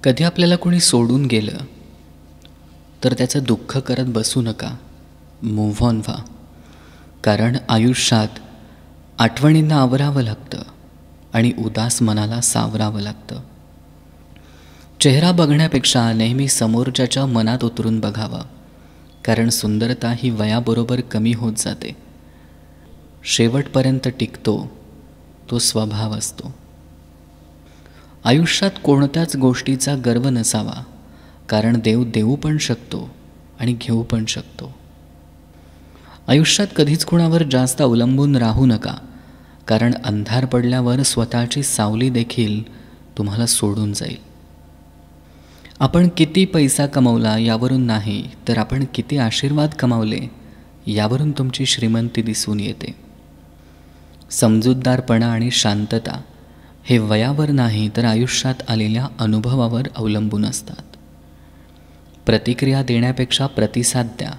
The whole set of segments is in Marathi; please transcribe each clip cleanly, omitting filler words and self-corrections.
कधी आपल्याला कोणी सोडून गेलं तर त्याचं दुःख करत बसू नका, मूव्ह ऑन व्हा. कारण आयुष्यात आठवणींना आवरावं लागतं आणि उदास मनाला सावरावं लागतं. चेहरा बघण्यापेक्षा नेहमी समोरच्याच्या मनात उतरून बघावं, कारण सुंदरता ही वयाबरोबर कमी होत जाते. शेवटपर्यंत टिकतो तो स्वभाव असतो. आयुष्यात कोणत्याच गोष्टीचा गर्व नसावा, कारण देव देऊ पण शकतो आणि घेऊ पण शकतो. आयुष्यात कधीच कुणावर जास्त अवलंबून राहू नका, कारण अंधार पडल्यावर स्वतःची सावली देखील तुम्हाला सोडून जाईल. आपण किती पैसा कमवला यावरून नाही, तर आपण किती आशीर्वाद कमावले यावरून तुमची श्रीमंती दिसून येते. समजूतदारपणा आणि शांतता हे वयावर नाही, तर आयुष्यात आलेल्या अनुभवावर अवलंबून असतात. प्रतिक्रिया देण्यापेक्षा प्रतिसाद द्या,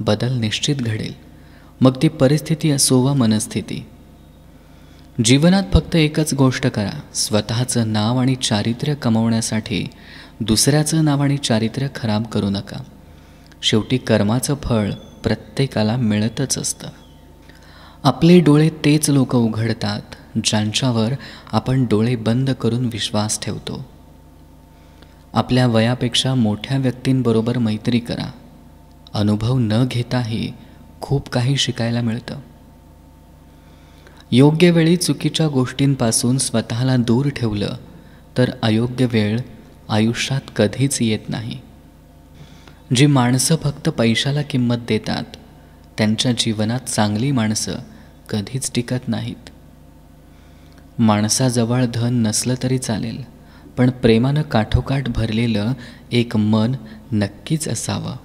बदल निश्चित घडेल, मग ती परिस्थिती असो वा मनस्थिती. जीवनात फक्त एकच गोष्ट करा, स्वतःचं नाव आणि चारित्र्य कमवण्यासाठी दुसऱ्याचं नाव आणि चारित्र्य खराब करू नका. शेवटी कर्माचं फळ प्रत्येकाला मिळतच असतं. आपले डोळे तेच लोक उघडतात ज्यांच्यावर आपण डोळे बंद करून विश्वास ठेवतो. आपल्या वयापेक्षा मोठ्या व्यक्तींबरोबर मैत्री करा. अनुभव न घेताही खूप काही शिकायला मिळतं. योग्य वेळी चुकीच्या गोष्टींपासून स्वतःला दूर ठेवलं तर अयोग्य वेळ आयुष्यात कधीच येत नाही. जी माणसं फक्त पैशाला किंमत देतात त्यांच्या जीवनात चांगली माणसं कधीच टिकत नाहीत. माणसाजवळ धन नसलं तरी चालेल, पण प्रेमानं काठोकाठ भरलेलं एक मन नक्कीच असावं.